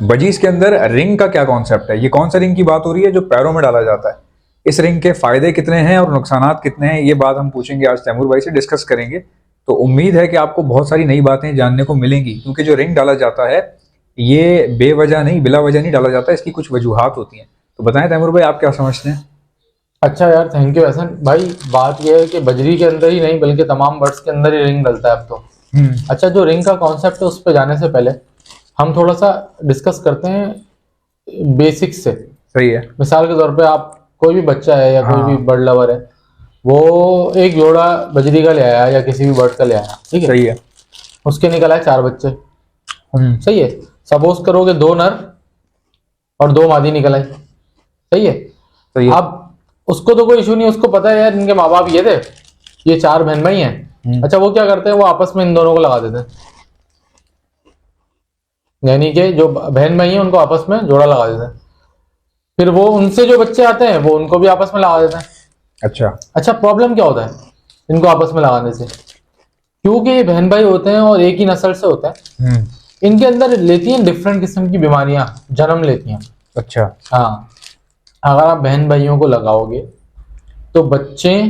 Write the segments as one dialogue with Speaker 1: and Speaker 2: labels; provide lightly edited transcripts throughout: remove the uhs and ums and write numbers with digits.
Speaker 1: Budgies के अंदर ring का क्या कॉन्सेप्ट है? ये कौन सा रिंग की बात हो रही है जो पैरों में डाला जाता है? इस रिंग के फायदे कितने हैं और नुकसानात कितने हैं, ये बात हम पूछेंगे आज तैमूर भाई से, डिस्कस करेंगे। तो उम्मीद है कि आपको बहुत सारी नई बातें जानने को मिलेंगी, क्योंकि जो रिंग डाला जाता है ये बेवजह नहीं, बिला वजह नहीं डाला जाता, इसकी कुछ वजूहात होती हैं। तो बताएं तैमूर भाई, आप क्या समझते हैं?
Speaker 2: अच्छा यार, थैंक यू एहसन भाई। बात यह है कि बजरी के अंदर ही नहीं बल्कि तमाम बर्ड्स के अंदर ही रिंग डलता है अब तो। अच्छा, जो रिंग का कॉन्सेप्ट है उस पर जाने से पहले हम थोड़ा सा डिस्कस करते हैं बेसिक्स से।
Speaker 1: सही है।
Speaker 2: मिसाल के तौर पे आप कोई भी बच्चा है या कोई भी बर्ड लवर है, वो एक जोड़ा बजरी का ले आया या किसी भी बर्ड का ले आया, ठीक है?
Speaker 1: सही है।
Speaker 2: उसके निकल आए 4 बच्चे। सही है। सपोज करोगे 2 नर और 2 मादी निकल आई। सही है।
Speaker 1: सही है।
Speaker 2: अब उसको तो कोई इशू नहीं, उसको पता है यार इनके माँ बाप ये थे, ये 4 बहन भाई हैं। अच्छा, वो क्या करते हैं, वो आपस में इन दोनों को लगा देते हैं, यानी कि जो बहन भाई हैं उनको आपस में जोड़ा लगा देते हैं। फिर वो उनसे जो बच्चे आते हैं वो उनको भी आपस में लगा देते हैं। अच्छा, प्रॉब्लम क्या होता है इनको आपस में लगाने से? क्योंकि ये बहन भाई होते हैं और एक ही नस्ल से होते हैं, इनके अंदर लेती हैं डिफरेंट किस्म की बीमारियां जन्म लेती हैं।
Speaker 1: अच्छा।
Speaker 2: हाँ, अगर आप बहन भाइयों को लगाओगे तो बच्चे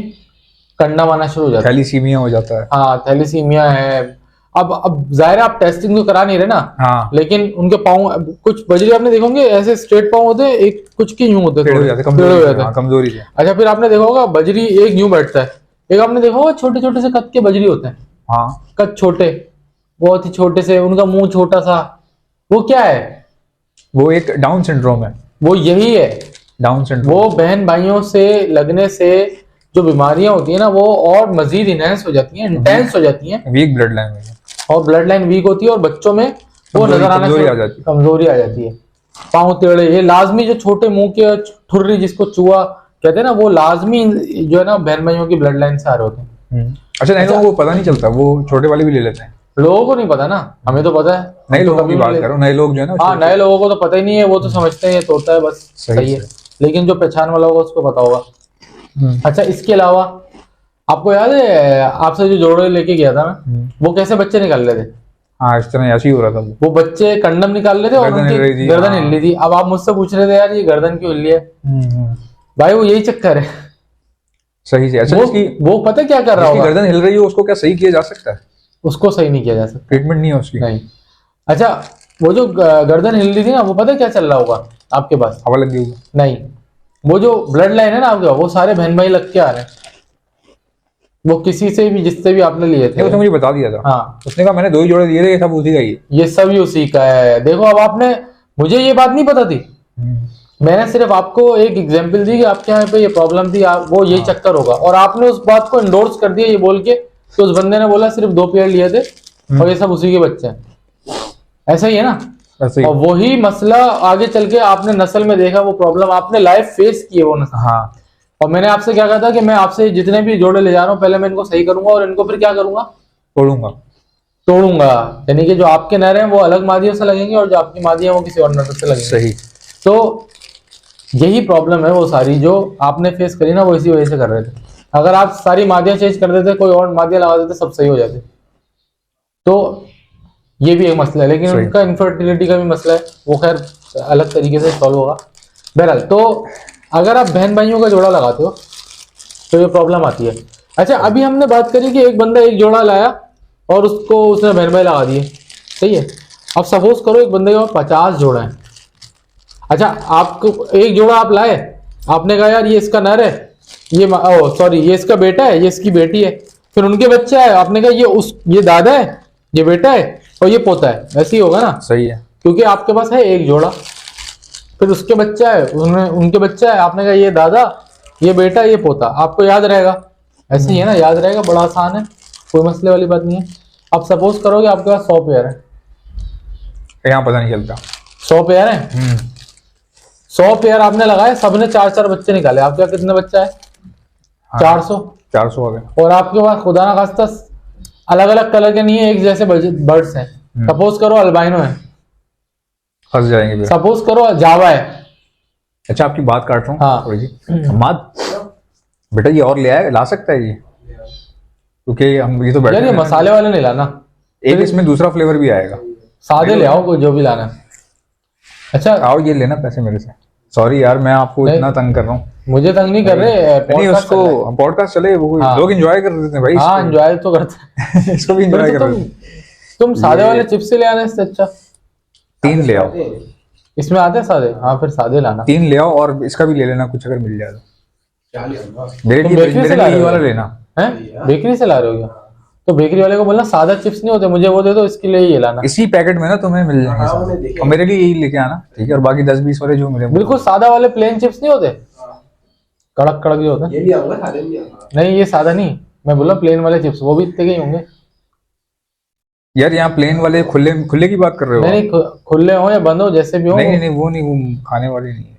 Speaker 2: कंडम आना शुरू हो जाते हैं।
Speaker 1: थैलीसीमिया हो जाता है।
Speaker 2: हाँ, थैलीसीमिया है। अब जाहिर है आप टेस्टिंग तो करा नहीं रहे ना।
Speaker 1: हाँ।
Speaker 2: लेकिन उनके पाँव, कुछ बजरी आपने देखोगे ऐसे स्ट्रेट पाँव होते हैं, एक कुछ के यूं होते हैं,
Speaker 1: टेढ़े हो जाते हैं, कमजोरी से।
Speaker 2: अच्छा, फिर आपने देखा होगा बजरी एक यूं बैठता है, एक आपने देखा होगा छोटे छोटे से कद के बजरी होते हैं।
Speaker 1: हाँ।
Speaker 2: कद छोटे, बहुत ही छोटे से, उनका मुंह छोटा सा। वो क्या है?
Speaker 1: वो एक डाउन सिंड्रोम है।
Speaker 2: वो यही है,
Speaker 1: डाउन सिंड्रोम।
Speaker 2: वो बहन भाइयों से लगने से जो बीमारियां होती है ना, वो और मजीद इनहेंस हो जाती हैं, इंटेंस हो जाती हैं।
Speaker 1: वीक ब्लड लाइन में,
Speaker 2: और ब्लड लाइन वीक होती है और बच्चों में वो नजर आना कमजोरी आ जाती है। पाँव टेढ़े, ये लाजमी, जो छोटे मुंह के ठुर्री जिसको चूहा कहते हैं ना, वो लाजमी जो है ना बहन भाइयों की ब्लड लाइन से आ रहे होते हैं।
Speaker 1: अच्छा, नहीं लोगों को पता नहीं चलता, वो छोटे वाले भी ले लेते हैं।
Speaker 2: लोगों को नहीं पता ना, हमें तो पता है।
Speaker 1: नए लोगों की बात करो, नए लोग जो है ना।
Speaker 2: हाँ, नए लोगों को तो पता ही नहीं है, वो तो समझते हैं ये तोता है बस। सही है। लेकिन जो पहचान वाला होगा उसको पता होगा। अच्छा, इसके अलावा आपको याद है आपसे जो जोड़े लेके गया था मैं, वो कैसे बच्चे निकाल रहे थे?
Speaker 1: हाँ, इस तरह ऐसे ही हो रहा था।
Speaker 2: वो बच्चे कंडम निकाल रहे थे और उनकी गर्दन हिल रही थी। अब आप मुझसे पूछ रहे थे यार ये गर्दन क्यों हिल रही है? भाई वो यही चक्कर है।
Speaker 1: सही से। अच्छा,
Speaker 2: वो पता क्या कर रहा होगा?
Speaker 1: गर्दन हिल रही है, उसको क्या सही किया जा सकता है?
Speaker 2: उसको सही नहीं किया जा सकता,
Speaker 1: ट्रीटमेंट नहीं है उसकी।
Speaker 2: नहीं। अच्छा, वो जो गर्दन हिल रही थी ना, वो पता क्या चल रहा होगा आपके पास?
Speaker 1: हवा लग गई होगी।
Speaker 2: नहीं, वो जो ब्लड लाइन है ना आपके, वो सारे बहन भाई लग के आ रहे हैं। वो किसी से भी, जिससे भी आपने लिए थे।
Speaker 1: उसने मुझे बता दिया था।
Speaker 2: हाँ,
Speaker 1: उसने कहा मैंने 2 ही जोड़े लिए थे, ये सब उसी का ही है।
Speaker 2: ये सब ही उसी का है। देखो, अब आपने, मुझे ये बात नहीं पता थी, मैंने सिर्फ आपको एक एग्जांपल दी कि आपके यहाँ पे ये प्रॉब्लम थी, वो यही चक्कर होगा, और आपने उस बात को इंडोर्स कर दिया ये बोल के कि उस बंदे ने बोला सिर्फ 2 पेयर लिए थे और ये सब उसी के बच्चे हैं। ऐसा ही है ना?
Speaker 1: ऐसे ही।
Speaker 2: और वही मसला आगे चल के आपने नस्ल में देखा, वो प्रॉब्लम आपने लाइव फेस की है वो नस्ल।
Speaker 1: हाँ।
Speaker 2: और मैंने आपसे क्या कहा था कि मैं आपसे जितने भी जोड़े ले जा रहा हूँ, पहले मैं इनको सही करूंगा और इनको फिर क्या करूंगा? तोड़ूंगा। यानी कि जो आपके नर हैं वो अलग मादियों से लगेंगे और जो आपकी मादी है वो किसी और नर से लगेंगे।
Speaker 1: सही।
Speaker 2: तो यही प्रॉब्लम है, वो सारी जो आपने फेस करी ना, वो इसी वजह से कर रहे थे। अगर आप सारी मादियां चेंज कर देते, कोई और मादियां लगा देते, सब सही हो जाते। तो ये भी एक मसला है, लेकिन उनका इनफर्टिलिटी का भी मसला है, वो खैर अलग तरीके से सॉल्व होगा। बहरहाल, तो अगर आप बहन भाइयों का जोड़ा लगाते हो तो ये प्रॉब्लम आती है। अच्छा, अभी हमने बात करी कि एक बंदा एक जोड़ा लाया और उसको उसने बहन भाई लगा दिए। सही है। अब सपोज करो एक बंदे के पास 50 जोड़ा है। अच्छा, आपको एक जोड़ा आप लाए, आपने कहा यार ये इसका नर है, ये इसका बेटा है, ये इसकी बेटी है। फिर उनके बच्चे आए, आपने कहा ये दादा है, ये बेटा है और ये पोता है। ऐसे ही होगा ना?
Speaker 1: सही है।
Speaker 2: क्योंकि आपके पास है एक जोड़ा, फिर उसके बच्चे आए, उनके बच्चे आए, आपने कहा ये दादा, ये बेटा, ये पोता। आपको याद रहेगा। ऐसे ही है ना? याद रहेगा, बड़ा आसान है, कोई मसले वाली बात नहीं है। अब सपोज करो कि आपके पास 100 पेयर है।
Speaker 1: यहाँ पता नहीं चलता।
Speaker 2: 100 पेयर है। 100 पेयर आपने लगाए, सबने 4-4 बच्चे निकाले। आपके पास कितने बच्चा है? 400
Speaker 1: आ गए।
Speaker 2: और आपके पास खुदा ना खास्ता अलग अलग कलर के नहीं है, एक जैसे बर्ड्स हैं। सपोज करो अल्बाइनो है,
Speaker 1: फंस जाएंगे।
Speaker 2: सपोज करो जावा है।
Speaker 1: अच्छा, आपकी बात काट रहा हूँ।
Speaker 2: हाँ।
Speaker 1: थोड़ी सी बेटा, ये और ले आए, ला सकता है ये? क्योंकि हम ये तो
Speaker 2: यार ये मसाले वाले नहीं लाना,
Speaker 1: एक इसमें दूसरा फ्लेवर भी आएगा।
Speaker 2: सादे ले आओ, कोई जो भी लाना है। अच्छा
Speaker 1: आओ ये लेना पैसे मेरे से। सॉरी यार मैं आपको
Speaker 2: नहीं।
Speaker 1: इतना तंग कर रहा हूँ।
Speaker 2: मुझे तंग नहीं कर रहे,
Speaker 1: नहीं
Speaker 2: podcast चल रहा है।
Speaker 1: उसको पॉडकास्ट चले वो
Speaker 2: हाँ।
Speaker 1: लोग एंजॉय कर रहे थे भाई
Speaker 2: हाँ
Speaker 1: इसको।
Speaker 2: एंजॉय तो करते हैं।
Speaker 1: इसको भी
Speaker 2: फिर
Speaker 1: एंजॉय
Speaker 2: तो
Speaker 1: कर रहे थे।
Speaker 2: तुम सादे
Speaker 1: ये-
Speaker 2: वाले चिप्स से ले आना इससे अच्छा।
Speaker 1: 3 ले आओ,
Speaker 2: इसमें आते हैं सादे, हाँ फिर सादे लाना।
Speaker 1: 3 ले आओ और इसका भी ले लेना कुछ अगर मिल जाए तो।
Speaker 3: क्या लिया?
Speaker 1: मेरे
Speaker 2: तुम
Speaker 1: लिए
Speaker 2: बेकरी से
Speaker 1: मेरे
Speaker 2: ला
Speaker 1: लिए
Speaker 2: रहे
Speaker 1: ये
Speaker 2: हो
Speaker 1: वाला
Speaker 2: क्या?
Speaker 1: लेना।
Speaker 2: हैं बेकरी से ला रहे हो क्या? तो बेकरी वाले को बोलना सादा चिप्स नहीं होते, मुझे वो दे दो, इसके लिए ये लाना।
Speaker 1: इसी पैकेट में ना तुम्हें मिल जाएंगे
Speaker 3: हाँ,
Speaker 1: सारे।
Speaker 3: मैंने देखे।
Speaker 1: और मेरे लिए यही लेके आना ठीक है, और बाकी 10-20 वाले जो मिले
Speaker 2: बिल्कुल सादा वाले प्लेन चिप्स नहीं होते, कड़क कड़क जो होते हैं।
Speaker 3: ये भी आऊंगा, सारे भी आऊंगा।
Speaker 2: नहीं ये सादा नहीं, मैं बोला प्लेन वाले चिप्स, वो भी इतने के ही होंगे।
Speaker 1: यार यहाँ प्लेन वाले खुले खुले की बात कर रहे हो
Speaker 2: नहीं
Speaker 1: आप?
Speaker 2: नहीं, खुले हो या बंद हो जैसे भी हो,
Speaker 1: नहीं नहीं वो नहीं, वो खाने वाले नहीं है।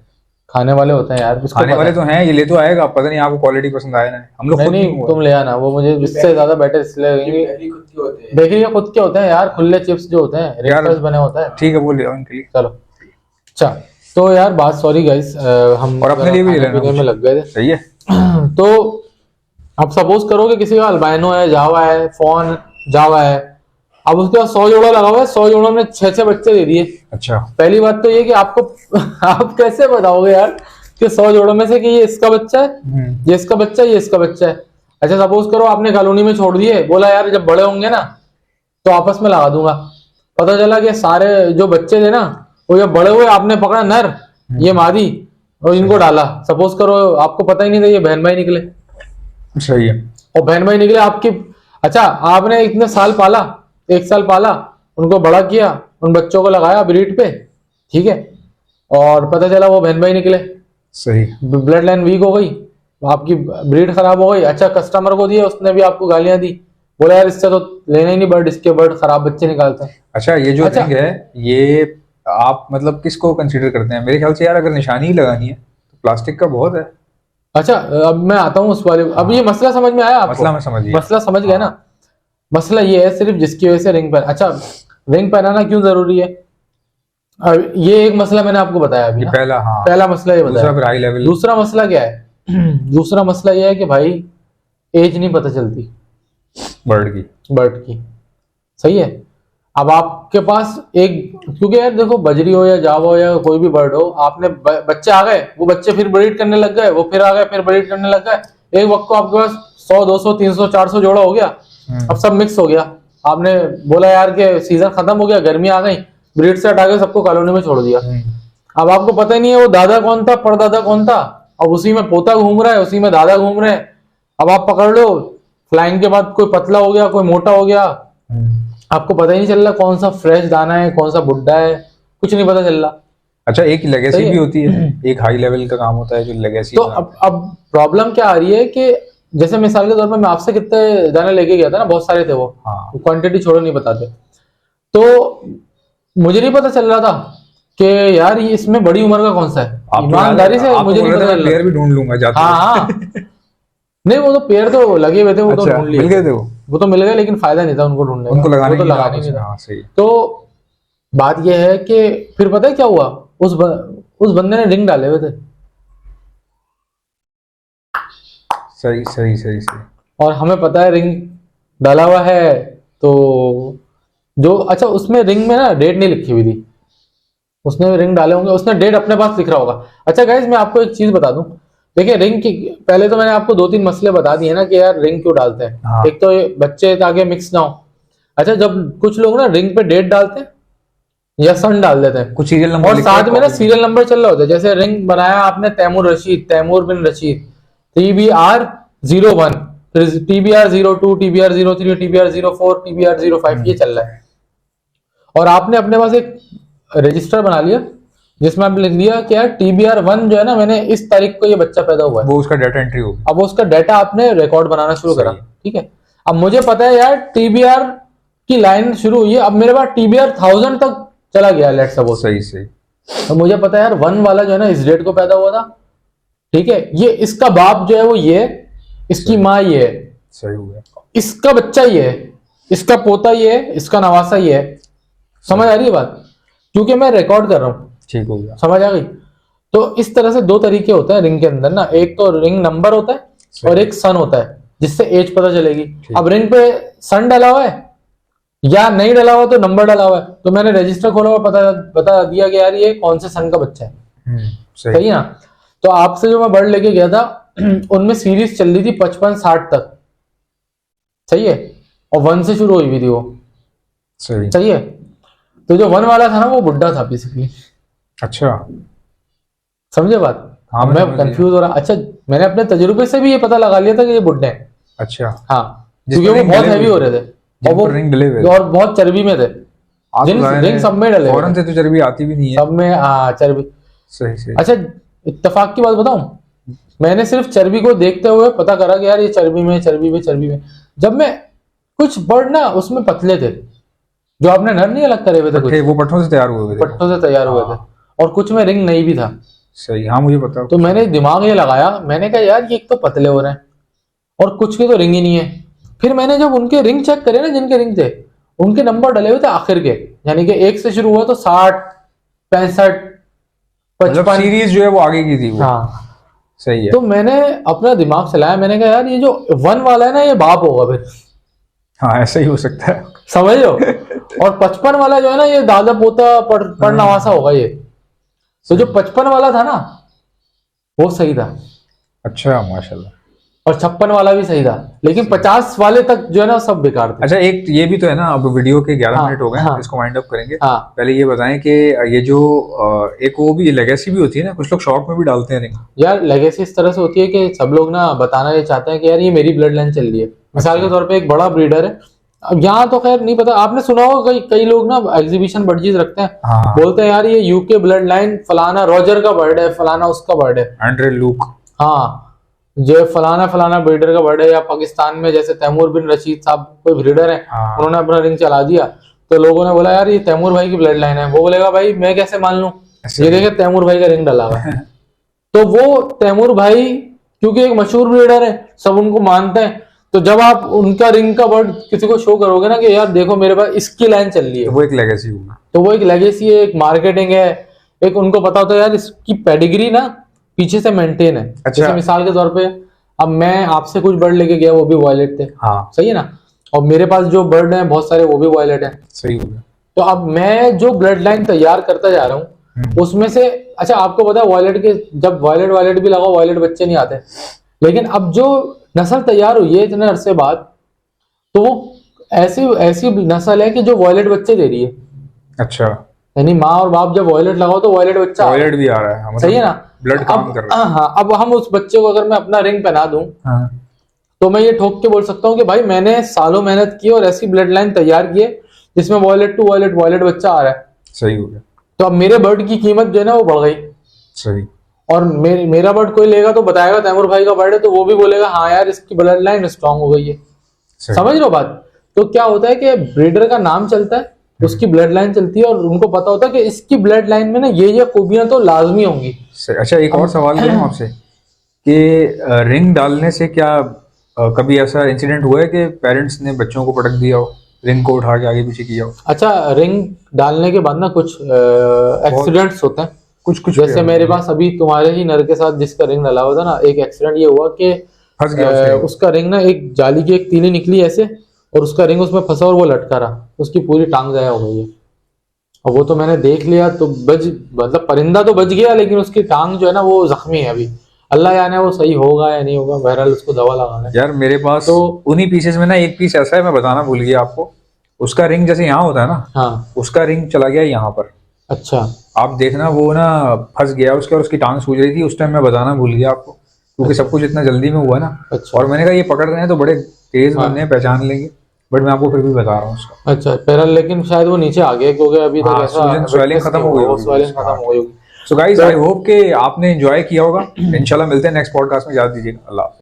Speaker 2: खाने वाले होते हैं यार, उसको
Speaker 1: खाने
Speaker 2: पता
Speaker 1: वाले
Speaker 2: है।
Speaker 1: तो हैं, ये ले तो आएगा, पता नहीं आपको क्वालिटी पसंद आया ना। हम लोग
Speaker 2: नहीं
Speaker 1: खुद
Speaker 2: नहीं
Speaker 1: हुआ।
Speaker 2: तुम ले आना, वो मुझे इससे ज्यादा बेटर इसलिए लगेंगे।
Speaker 3: ये भी खुद के होते हैं।
Speaker 2: बेकरी के खुद के होते हैं यार, खुले चिप्स जो होते हैं रेपर्स बने होता है।
Speaker 1: ठीक है वो ले आओ इनके लिए।
Speaker 2: चलो अच्छा, तो यार बात, सॉरी गाइस, हम
Speaker 1: और अपने लिए भी ले
Speaker 2: खाने
Speaker 1: लेना
Speaker 2: पीने में लग गए थे।
Speaker 1: सही है।
Speaker 2: तो अब सपोज करो कि किसी का अल्बाइनो है, जावा है, फोन जावा है, अब उसके पास 100 जोड़ा लगा हुआ है, 100 जोड़ों में 6-6 बच्चे दे दिए।
Speaker 1: अच्छा
Speaker 2: पहली बात तो ये कि आपको आप कैसे बताओगे यार कि 100 जोड़ों में से कि ये इसका बच्चा है, ये इसका बच्चा है, ये इसका बच्चा है। अच्छा सपोज करो आपने कॉलोनी में छोड़ दिए, बोला यार जब बड़े होंगे ना तो आपस में लगा दूंगा। पता चला कि सारे जो बच्चे थे ना वो जब बड़े हुए आपने पकड़ा नर, ये मादी, और इनको डाला। सपोज करो आपको पता ही नहीं था ये बहन भाई निकले,
Speaker 1: सही है।
Speaker 2: और बहन भाई निकले आपकी। अच्छा आपने इतने साल पाला, 1 साल पाला, उनको बड़ा किया, उन बच्चों को लगाया ब्रीड पे, ठीक है, और पता चला वो बहन भाई निकले,
Speaker 1: सही
Speaker 2: ब्लड लाइन वीक हो गई, आपकी ब्रीड खराब हो गई। अच्छा कस्टमर को दिया, उसने भी आपको गालियां दी, बोला यार इससे तो लेना ही नहीं बर्ड, इसके बर्ड खराब बच्चे निकालते हैं।
Speaker 1: अच्छा ये जो
Speaker 2: अच्छा।
Speaker 1: रिंग है ये आप मतलब किसको कंसीडर करते हैं? मेरे ख्याल से यार अगर निशानी ही लगानी है तो प्लास्टिक का बहुत है।
Speaker 2: अच्छा अब मैं आता हूँ उस वाले, अब ये मसला समझ में आया आपको?
Speaker 1: मसला मैं समझ गया।
Speaker 2: मसला समझ गया ना? मसला ये है सिर्फ जिसकी वजह से रिंग पहन, अच्छा रिंग पहनाना क्यों जरूरी है, अब ये एक मसला मैंने आपको बताया अभी
Speaker 1: ये
Speaker 2: ना?
Speaker 1: पहला, हाँ।
Speaker 2: पहला मसला ये
Speaker 1: दूसरा
Speaker 2: बताया।
Speaker 1: फिर हाई लेवल।
Speaker 2: दूसरा मसला क्या है? दूसरा मसला ये है कि भाई एज नहीं पता चलती
Speaker 1: बर्ड की।
Speaker 2: बर्ड की, सही है। अब आपके पास एक, क्योंकि यार देखो बजरी हो या जावा हो या कोई भी बर्ड हो, आपने बच्चे आ गए, वो बच्चे फिर ब्रीड करने लग गए, वो फिर आ गए, फिर ब्रीड करने लग गए। एक वक्त को आपके पास 100 200 300 400 जोड़ा हो गया, अब सब मिक्स हो गया। आपने बोला यार कि सीजन खत्म हो गया, गर्मी आ गई, ब्रीड से हटा के सबको कॉलोनी में छोड़ दिया। अब आपको पता ही नहीं है वो दादा कौन था, परदादा कौन था, अब उसी में पोता घूम रहा है, उसी में दादा घूम रहे हैं। अब आप पकड़ लो, फ्लाइंग के बाद कोई पतला हो गया, कोई मोटा हो गया, आपको पता ही नहीं चल रहा कौन सा फ्रेश दाना है, कौन सा बुड्ढा है, कुछ नहीं पता चल रहा।
Speaker 1: अच्छा एक लेगेसी
Speaker 2: सही है।
Speaker 1: भी होती है, एक हाई लेवल का काम होता है जो लेगेसी।
Speaker 2: तो अब प्रॉब्लम क्या आ रही है कि जैसे मिसाल के तौर पर मैं आपसे कितने दाने लेके गया था ना, बहुत सारे थे वो,
Speaker 1: हाँ।
Speaker 2: क्वांटिटी छोड़ो नहीं बताते, तो मुझे नहीं पता चल रहा था कि यार ये इसमें बड़ी उम्र का कौन सा है, ईमानदारी से मुझे नहीं पता चल
Speaker 1: प्लेयर
Speaker 2: रहा।
Speaker 1: भी ढूंढ लूंगा जाते
Speaker 2: हाँ हाँ नहीं वो तो पेड़ तो लगे हुए थे, वो तो
Speaker 1: अच्छा
Speaker 2: ढूंढ
Speaker 1: मिल
Speaker 2: लिए,
Speaker 1: गए थे वो
Speaker 2: तो मिल गए, लेकिन फायदा नहीं था उनको ढूंढने का,
Speaker 1: उनको लगाने
Speaker 2: वो तो
Speaker 1: की
Speaker 2: लगाने
Speaker 1: आपस
Speaker 2: नहीं
Speaker 1: में,
Speaker 2: था।
Speaker 1: हाँ सही है।
Speaker 2: तो बात यह है कि फिर पता है क्या हुआ, उस बंदे ने रिंग डाले हुए थे,
Speaker 1: सही सही सही सही।
Speaker 2: और हमें पता है रिंग डाला हुआ है, तो जो अच्छा उसमें रिंग में ना डेट नहीं लिखी हुई थी, उसने रिंग डाले होंगे, उसने डेट अपने पास लिख रहा होगा। अच्छा गाइज मैं आपको एक चीज बता दूं, देखिए रिंग की पहले तो मैंने आपको 2-3 मसले बता दिए ना कि यार रिंग क्यों डालते हैं।
Speaker 1: हाँ।
Speaker 2: एक तो ये बच्चे ताकि मिक्स ना हो। अच्छा जब कुछ लोग ना रिंग पे डेट डालते हैं या सन डाल देते हैं,
Speaker 1: कुछ सीरियल नंबर
Speaker 2: और साथ में ना सीरियल नंबर चल रहा होता है, जैसे रिंग बनाया आपने तैमूर रशीद, तैमूर बिन रशीद, TBR01, फिर TBR02, TBR03, TBR04, TBR05, ये चल रहा है। और आपने अपने पास एक रजिस्टर बना लिया जिसमें आपने लिख दिया कि यार TBR1 जो है ना, मैंने इस तारीख को ये बच्चा पैदा हुआ है,
Speaker 1: वो उसका डाटा एंट्री होगी।
Speaker 2: अब उसका डाटा आपने रिकॉर्ड बनाना शुरू करा,
Speaker 1: सही।
Speaker 2: ठीक है। अब मुझे पता है यार TBR की लाइन शुरू हुई है, अब मेरे पास TBR 1000 तक चला गया, लेट्स सपोज।
Speaker 1: सही सही।
Speaker 2: तो मुझे पता है यार 1 वाला जो है ना इस डेट को पैदा हुआ था, ठीक है, ये इसका बाप जो है वो ये है, इसकी माँ ये है,
Speaker 1: सही हो गया।
Speaker 2: इसका बच्चा ये है, इसका पोता ये है, इसका नवासा ये है। समझ आ रही है बात? क्योंकि मैं रिकॉर्ड कर रहा हूं,
Speaker 1: ठीक हो गया।
Speaker 2: समझ आ गई? तो इस तरह से 2 तरीके होते हैं रिंग के अंदर ना, एक तो रिंग नंबर होता है और एक सन होता है जिससे एज पता चलेगी। अब रिंग पे सन डाला हुआ है या नहीं डला हुआ तो नंबर डला हुआ है, तो मैंने रजिस्टर खोला और बता दिया कि यार ये कौन से सन का बच्चा है।
Speaker 1: सही।
Speaker 2: सही है ना। तो आपसे जो मैं बर्ड लेके गया था उनमें सीरीज चल रही थी 55-60 तक, सही है, और 1 से शुरू हुई हुई थी वो,
Speaker 1: सही।
Speaker 2: सही है। तो जो 1 वाला था ना वो बुड्ढा था बेसिकली,
Speaker 1: अच्छा।
Speaker 2: समझे बात।
Speaker 1: हाँ,
Speaker 2: मैं
Speaker 1: समझ गया।
Speaker 2: कंफ्यूज हो रहा। अच्छा, मैंने अपने तजुर्बे से भी ये पता लगा लिया था कि ये बुड्ढे हैं।
Speaker 1: अच्छा।
Speaker 2: हाँ,
Speaker 1: जिस
Speaker 2: क्योंकि
Speaker 1: पर
Speaker 2: वो
Speaker 1: रिंग
Speaker 2: बहुत
Speaker 1: डले
Speaker 2: हैवी
Speaker 1: हुए
Speaker 2: हो
Speaker 1: थे।
Speaker 2: रहे थे
Speaker 1: जिन
Speaker 2: और वो
Speaker 1: पर रिंग डले हुए थे।
Speaker 2: और बहुत चर्बी में थे।
Speaker 1: आज तो
Speaker 2: रिंग सब में डले हुए
Speaker 1: फौरन
Speaker 2: थे।
Speaker 1: से तो चर्बी आती भी नहीं है।
Speaker 2: सब में चर्बी।
Speaker 1: सही सही।
Speaker 2: अच्छा, इत्तेफाक की बात बताऊं, मैंने सिर्फ चर्बी को देखते हुए पता करा कि यार ये चर्बी में, चर्बी में, चर्बी में। जब मैं कुछ बर्ड ना उसमें पतले थे, जो आपने नर नहीं अलग करे हुए थे, कुछ
Speaker 1: वो पट्टों से तैयार हुए थे।
Speaker 2: पट्टों से तैयार हुए थे, और कुछ में रिंग नहीं भी था।
Speaker 1: सही। हाँ, मुझे पता।
Speaker 2: तो मैंने दिमाग ये लगाया, मैंने कहा यार ये एक तो पतले हो रहे हैं और कुछ के तो रिंग ही नहीं है। फिर मैंने जब उनके रिंग चेक करे ना, जिनके रिंग थे उनके नंबर डले हुए थे आखिर के, यानी कि 1 से शुरू हुआ तो 60, 65,
Speaker 1: मतलब
Speaker 2: 55।
Speaker 1: सीरीज जो है वो आगे की थी वो।
Speaker 2: हाँ,
Speaker 1: सही है।
Speaker 2: तो मैंने अपना दिमाग चलाया, मैंने कहा यार ये जो 1 वाला है ना ये बाप होगा फिर,
Speaker 1: हाँ, ऐसा ही हो सकता है।
Speaker 2: समझ लो। और 55 वाला जो है ना ये दादा पोता पढ़नवासा होगा ये। तो जो 55 वाला था ना वो सही था,
Speaker 1: अच्छा, माशाल्लाह।
Speaker 2: और 56 वाला भी सही था, लेकिन 50 वाले तक जो है ना सब बेकार थे।
Speaker 1: अच्छा, एक ये भी तो है ना, अब वीडियो के 11
Speaker 2: हाँ,
Speaker 1: मिनट हो गए,
Speaker 2: हाँ।
Speaker 1: इसको वाइंड अप करेंगे।
Speaker 2: हाँ,
Speaker 1: पहले ये बताएं कि ये जो एक वो भी लेगेसी भी होती है ना, कुछ लोग शौक में भी डालते हैं रिंग।
Speaker 2: यार लेगेसी इस तरह से होती है कि सब लोग ना बताना ये चाहते हैं कि यार ये मेरी ब्लड लाइन चल रही है। मिसाल के तौर पे एक बड़ा ब्रीडर है, अब यहाँ तो खैर नहीं पता, आपने सुना होगा कई लोग ना एग्जीबिशन बर्डजीज रखते हैं,
Speaker 1: हाँ।
Speaker 2: बोलते हैं यार ये यूके ब्लड लाइन फलाना रॉजर का बर्ड है, फलाना उसका बर्ड है।
Speaker 1: Andre look.
Speaker 2: हाँ, जो फलाना ब्रीडर का बर्ड है, या पाकिस्तान में जैसे तैमूर बिन रशीद साहब कोई ब्रीडर है,
Speaker 1: हाँ।
Speaker 2: उन्होंने अपना रिंग चला दिया, तो लोगों ने बोला यार ये तैमूर भाई की ब्लड लाइन है। वो बोलेगा भाई मैं कैसे मान लूं, ये देखे तैमूर भाई का रिंग डला हुआ है। तो वो तैमूर भाई क्योंकि एक मशहूर ब्रीडर है, सब उनको मानते हैं, तो जब आप उनका रिंग का बर्ड किसी को शो करोगे ना कि यार देखो मेरे पास इसकी लाइन चल रही है,
Speaker 1: तो वो एक लेगेसी होगा।
Speaker 2: तो वो एक लेगेसी है, एक मार्केटिंग है, एक उनको पता होता है यार इसकी पेडिग्री ना पीछे से मेंटेन है।
Speaker 1: अच्छा।
Speaker 2: जैसे मिसाल के तौर पे अब मैं आपसे कुछ बर्ड लेके गया, वो भी वॉयलेट थे,
Speaker 1: हाँ,
Speaker 2: सही है ना, और मेरे पास जो बर्ड हैं बहुत सारे वो भी वॉयलेट हैं।
Speaker 1: सही हो गया।
Speaker 2: तो अब मैं जो ब्लड लाइन तैयार करता जा रहा हूँ उसमें से, अच्छा आपको पता है वॉयलेट के जब वॉयलेट भी लगाओ वॉयलेट बच्चे नहीं आते, लेकिन अब जो नस्ल तैयार हुई है इतने अरसे बाद, तो वो ऐसी नस्ल है कि जो वॉयलेट बच्चे दे रही है।
Speaker 1: अच्छा,
Speaker 2: यानी माँ और बाप जब वॉयलेट लगाओ तो वॉयलेट बच्चा
Speaker 1: टॉयलेट भी आ रहा है।
Speaker 2: सही है ना,
Speaker 1: ब्लड काम कर रहा है।
Speaker 2: हाँ, अब हम उस बच्चे को अगर मैं अपना रिंग पहना दूं
Speaker 1: हाँ।
Speaker 2: तो मैं ये ठोक के बोल सकता हूँ कि भाई मैंने सालों मेहनत की और ऐसी ब्लड लाइन तैयार की है जिसमें वॉयलेट टू वॉयलेट बच्चा आ रहा है।
Speaker 1: सही हो गया।
Speaker 2: तो अब मेरे बर्ड की कीमत जो है ना वो बढ़ गई,
Speaker 1: सही।
Speaker 2: और मेरा बर्ड कोई लेगा तो बताएगा तैमूर भाई का बर्ड है, तो वो भी बोलेगा हाँ यार इसकी ब्लड लाइन स्ट्रांग हो गई है।
Speaker 1: सही।
Speaker 2: समझ लो बात। तो क्या होता है कि ब्रीडर का नाम चलता है, उसकी ब्लड लाइन चलती है, और उनको पता होता है कि इसकी ब्लड लाइन में ना ये खूबियां तो लाजमी होंगी।
Speaker 1: सही। अच्छा, एक और सवाल करूं आपसे कि रिंग डालने से क्या कभी ऐसा इंसिडेंट हुआ है कि पेरेंट्स ने बच्चों को पटक दिया हो, रिंग को उठा के आगे पीछे किया हो?
Speaker 2: अच्छा, रिंग डालने के बाद ना कुछ एक्सीडेंट्स होते हैं,
Speaker 1: कुछ
Speaker 2: जैसे मेरे पास अभी तुम्हारे ही नर के साथ जिसका रिंग डाला हुआ था ना, एक एक्सीडेंट ये हुआ कि
Speaker 1: फंस गया
Speaker 2: उसका रिंग ना एक जाली की एक तीली निकली ऐसे, और उसका रिंग उसमें फंसा और वो लटका रहा, उसकी पूरी टांग जाया हो गई है। और वो तो मैंने देख लिया, तो मतलब परिंदा तो बच गया, लेकिन उसकी टांग जो है ना वो जख्मी है अभी। अल्लाह जाने वो सही होगा या नहीं होगा, बहरहाल उसको दवा लगाना है।
Speaker 1: यार मेरे पास तो उन्हीं पीसेस में ना एक पीस ऐसा है, मैं बताना भूल गया आपको। उसका रिंग जैसे यहाँ होता है ना,
Speaker 2: हाँ,
Speaker 1: उसका रिंग चला गया यहाँ पर।
Speaker 2: अच्छा,
Speaker 1: आप देखना वो ना फंस गया उसके, और उसकी टांग सूज रही थी उस टाइम, मैं बताना भूल गया आपको, क्योंकि सब कुछ इतना जल्दी में हुआ ना।
Speaker 2: अच्छा,
Speaker 1: और मैंने कहा ये पकड़ रहे हैं तो बड़े तेज
Speaker 2: हाँ।
Speaker 1: बंदे हैं, पहचान लेंगे, बट मैं आपको फिर भी बता रहा हूँ उसका।
Speaker 2: अच्छा पैरल, लेकिन शायद वो नीचे आ गया क्योंकि अभी तक
Speaker 1: हाँ,
Speaker 2: ऐसा
Speaker 1: swelling खत्म हो गई होगी।
Speaker 2: swelling खत्म हो गई होगी।
Speaker 1: सो गाइस, आई होप कि आपने एंजॉय किया होगा। इंशाल्लाह मिलते हैं नेक्स्ट पॉडकास्ट में। याद दीजिएगा, अल्लाह हाफ़िज़।